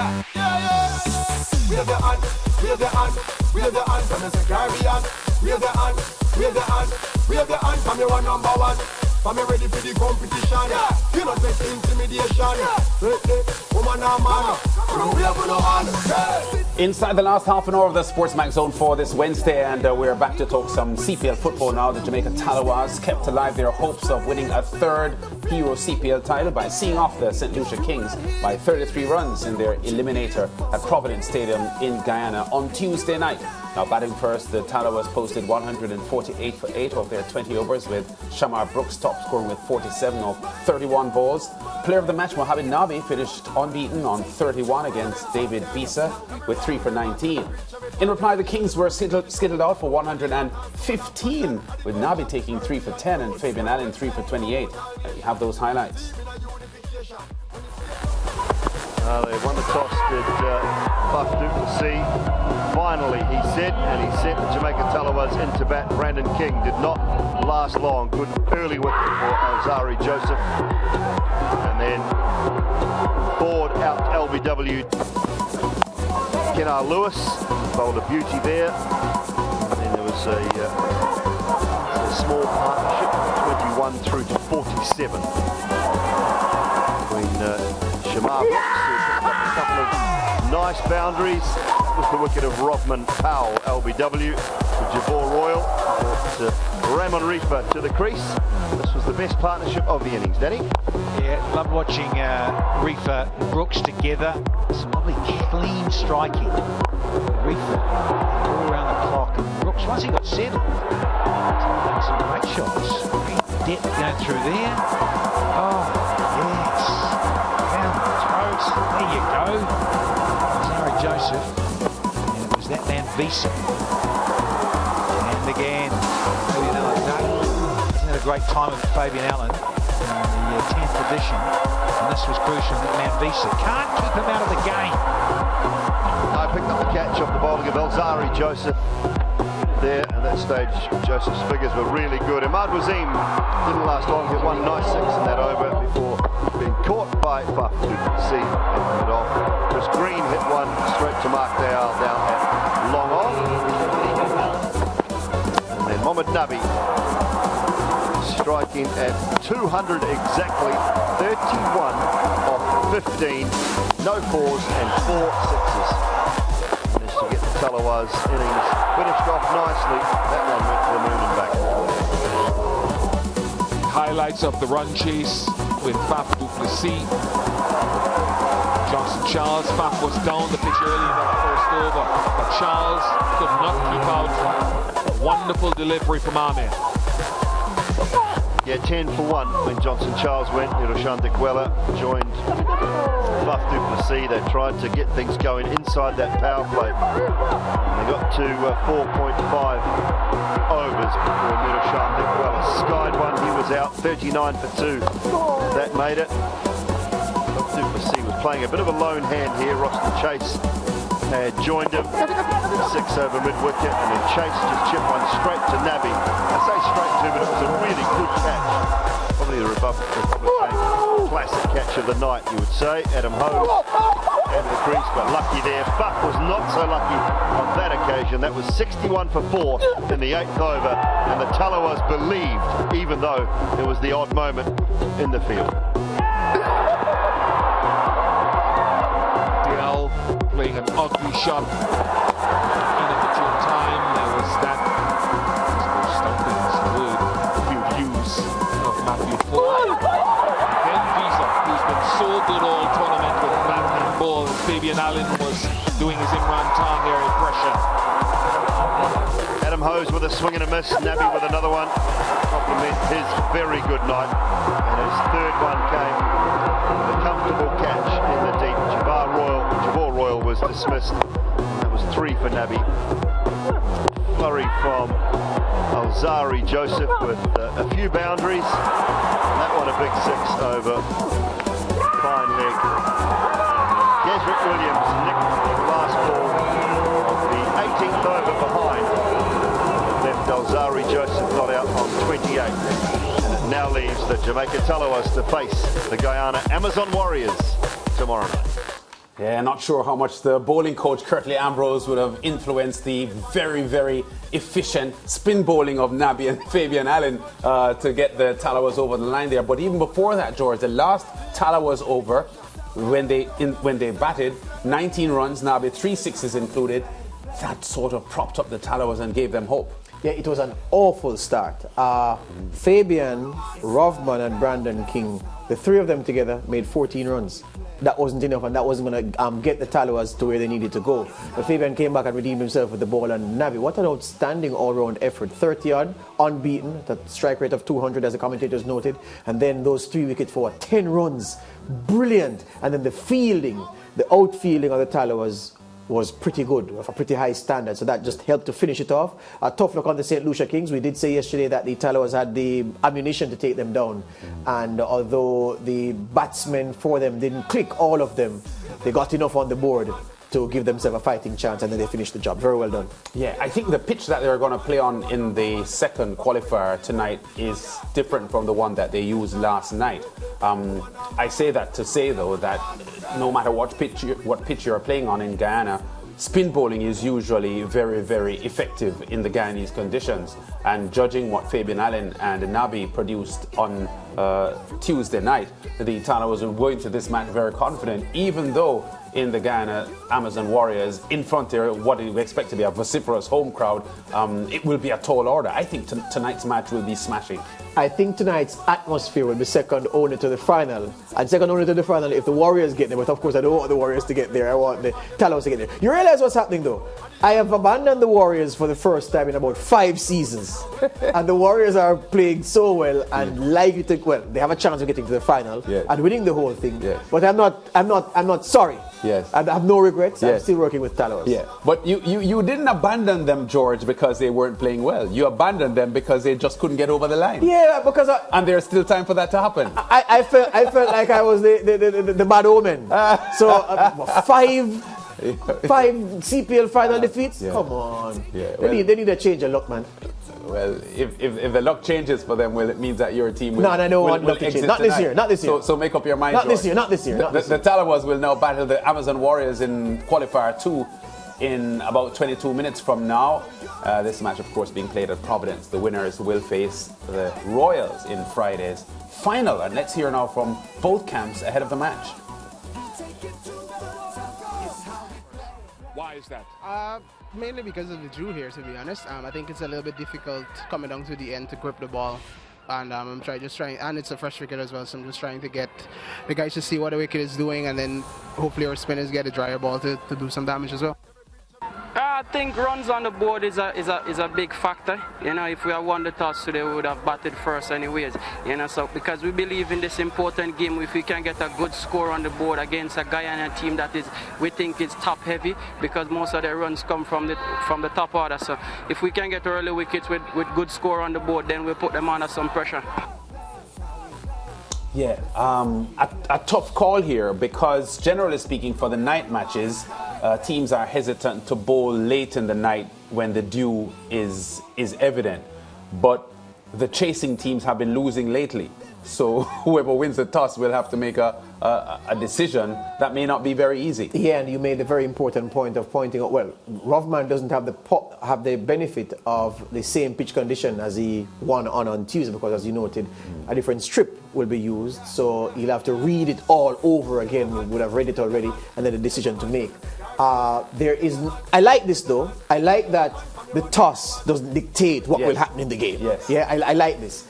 Yeah, yeah. Wave your hand, wave your hand, wave your hand from the Caribbean. Wave your hand, wave your hand, wave your hand from your number one. From you ready for the competition. Yeah. You not take intimidation. Yeah. Woman or man, wave no hand. Yeah. Inside the last half an hour of the Sports Mag Zone for this Wednesday, and we're back to talk some CPL football now. The Jamaica Tallawahs kept alive their hopes of winning a third Hero CPL title by seeing off the St. Lucia Kings by 33 runs in their Eliminator at Providence Stadium in Guyana on Tuesday night. Now batting first, the Tallawahs posted 148 for 8 of their 20 overs, with Shamar Brooks top scoring with 47 of 31 balls. Player of the match, Mohamed Nabi, finished unbeaten on 31 against David Bisa with 3 for 19. In reply, the Kings were skittled out for 115, with Nabi taking 3 for 10 and Fabian Allen 3 for 28. You have those highlights. They won the toss, did Buff Duplessis. Finally, he said, and he sent the Jamaica Tallawahs into bat. Brandon King did not last long. Good early wicket for Alzari Joseph. And then forward out LBW. Kenar Lewis bowled a beauty there. And then there was a small partnership, 21 through to 47. Between Shamar Brooks, a couple of nice boundaries. That was the wicket of Rodman Powell, LBW, to Javor Royal, Ramon Reefer to the crease. This was the best partnership of the innings, Danny. Yeah, loved watching Reefer and Brooks together. Some lovely clean striking. Reefer all around the clock, and Brooks, once he got settled, made some great shots. Great depth going through there. Oh, yes. Down the throat. There you go. Alzari Joseph. And it was that man Visa. And again, Fabian Allen. Isn't it a great time of Fabian Allen in the 10th edition? And this was crucial. That man Visa can't keep him out of the game. I picked up the catch off the bowling of Alzari Joseph there. At that stage, Joseph's figures were really good. Ahmad Wazim didn't last long. He hit one nice 6 in that over before being caught by Buff Duplessis and it off. Chris Green hit one straight to Mark Dale down at long on. And then Mohamed Nabi striking at 200 exactly, 31 off 15, no 4s and 4 6s. Managed to get the Tallawahs innings finished off nicely. That one went to the moon and back. Highlights of the run chase with Faf Duplessis. Johnson Charles, Faf was down the pitch early in that first over, but Charles could not keep out. A wonderful delivery from Ahmed. Yeah, 10 for 1 when Johnson Charles went. Hiroshan Dekwela joined Buff Duplessis. They tried to get things going inside that power play. And they got to 4.5 overs before Hiroshan Dekwela skied one. He was out, 39 for 2. That made it. Buff Duplessis was playing a bit of a lone hand here. Roston Chase had joined him. 6 over mid-wicket, and then Chase just chipped one straight to Nabi. I say straight to, but it was a really good catch. Probably the Republic classic catch of the night, you would say. Adam Hose over the crease, but lucky there. Fuck was not so lucky on that occasion. That was 61 for 4 in the 8th over, and the Tallawahs believed, even though it was the odd moment in the field. Playing an ugly shot in a between time. There was that stumping field use of Matthew Ford. Then Visa, who's been so good all tournament with bat and ball. Fabian Allen was doing his Imran Khan here impression. Adam Hose with a swing and a miss. Nabi with another one. Compliment his very good night. And his third one came with a comfortable catch in the deep. Javor Royal was dismissed. That was 3 for Nabi. Flurry from Alzari Joseph with a few boundaries. And that one a big 6 over. Fine leg. Gesrick Williams nicked the last ball of the 18th over behind. Left Alzari Joseph not out on 28. And it now leaves the Jamaica Tallawahs to face the Guyana Amazon Warriors tomorrow night. Yeah, not sure how much the bowling coach Curtly Ambrose would have influenced the very, very efficient spin bowling of Nabi and Fabian Allen to get the Tallawahs over the line there. But even before that, George, the last Tallawahs over, when they batted, 19 runs, Nabi 3 sixes included, that sort of propped up the Tallawahs and gave them hope. Yeah, it was an awful start. Fabian, Rovman and Brandon King, the three of them together made 14 runs. That wasn't enough, and that wasn't going to get the Tallawahs to where they needed to go. But Fabian came back and redeemed himself with the ball, and Nabi, what an outstanding all-round effort. 30-odd, unbeaten, that strike rate of 200 as the commentators noted, and then those 3 wickets for 10 runs. Brilliant. And then the fielding, the outfielding of the Tallawahs was pretty good, of a pretty high standard, so that just helped to finish it off. A tough look on the St. Lucia Kings. We did say yesterday that the Tallawahs had the ammunition to take them down, and although the batsmen for them didn't click, all of them, they got enough on the board to give themselves a fighting chance, and then they finished the job. Very well done. Yeah, I think the pitch that they're going to play on in the second qualifier tonight is different from the one that they used last night. I say that to say, though, that no matter what pitch you're playing on in Guyana, spin bowling is usually very, very effective in the Guyanese conditions. And judging what Fabian Allen and Nabi produced on Tuesday night, the Tallawahs will go into this match very confident, even though in the Guyana Amazon Warriors, in front there, what we expect to be a vociferous home crowd, it will be a tall order. I think tonight's match will be smashing. I think tonight's atmosphere will be second only to the final. And second only to the final if the Warriors get there. But of course, I don't want the Warriors to get there. I want the Tallawahs to get there. You realize what's happening, though? I have abandoned the Warriors for the first time in about 5 seasons. And the Warriors are playing so well and likely to, well, they have a chance of getting to the final and winning the whole thing. Yeah. But I'm not sorry. Yes. I have no regrets. Yes. I'm still working with Tallawahs. Yeah. But you didn't abandon them, George, because they weren't playing well. You abandoned them because they just couldn't get over the line. Yeah, because and there's still time for that to happen. I felt like I was the bad omen. So 5 CPL final defeats? Yeah. Come on. Yeah, They need a change of luck, man. Well, if the luck changes for them, well, it means that your team will. No, I don't want luck to change. Not this year. Not this year. So make up your mind. Not George. this year. Not this year. The Tallawahs will now battle the Amazon Warriors in Qualifier 2 in about 22 minutes from now. This match, of course, being played at Providence. The winners will face the Royals in Friday's final. And let's hear now from both camps ahead of the match. Why is that? Mainly because of the drew here, to be honest. I think it's a little bit difficult coming down to the end to grip the ball. And I'm just trying, and it's a fresh wicket as well, so I'm just trying to get the guys to see what the wicket is doing, and then hopefully our spinners get a drier ball to do some damage as well. I think runs on the board is a big factor. You know, if we had won the toss today, we would have batted first anyways. You know, so because we believe in this important game, if we can get a good score on the board against a Guyana team that we think is top heavy, because most of their runs come from the top order. So if we can get early wickets with good score on the board, then we'll put them under some pressure. Yeah, a tough call here, because generally speaking, for the night matches, teams are hesitant to bowl late in the night when the dew is evident. But the chasing teams have been losing lately. So whoever wins the toss will have to make a decision that may not be very easy. Yeah, and you made a very important point of pointing out, well, Rovman doesn't have the benefit of the same pitch condition as he won on Tuesday, because as you noted, a different strip will be used, so he'll have to read it all over again. We would have read it already, and then a decision to make. I like this though. I like that the toss doesn't dictate what will happen in the game. Yes. Yeah, I like this.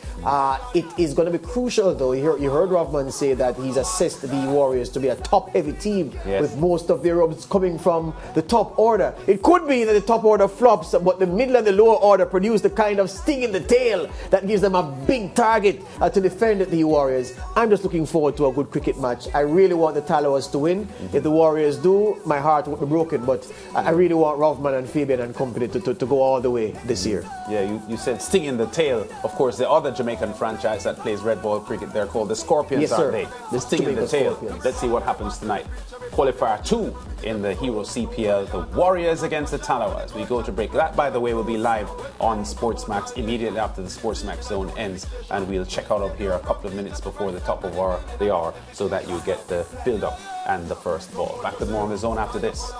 It is going to be crucial though. You heard Rovman say that he's assessed the Warriors to be a top-heavy team, with most of their runs coming from the top order. It could be that the top order flops, but the middle and the lower order produce the kind of sting in the tail that gives them a big target to defend the Warriors. I'm just looking forward to a good cricket match. I really want the Tallawahs to win. If the Warriors do, my heart won't be broken, but I really want Rovman and Fabian and company to go all the way this year. Yeah, you said sting in the tail. Of course, the other Jamaican franchise that plays red ball cricket, they're called the Scorpions, yes, aren't sir. they? The sting in the tail. Scorpions. Let's see what happens tonight. Qualifer 2 in the Hero CPL, the Warriors against the Tallawahs. We go to break. That, by the way, will be live on Sportsmax immediately after the Sportsmax zone ends, and we'll check out up here a couple of minutes before the top of the hour so that you get the build-up and the first ball. Back with more on the zone after this.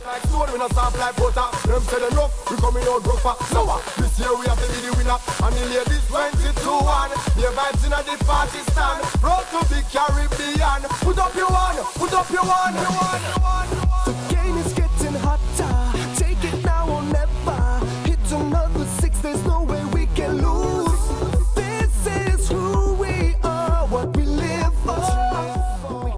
Like stone, we not soft like butter. Them say them rough, we coming out rougher. So this year we have to be the winner. And the ladies 22-1. The vibes in the party stand. Road to the Caribbean. Put up your one, put up your one.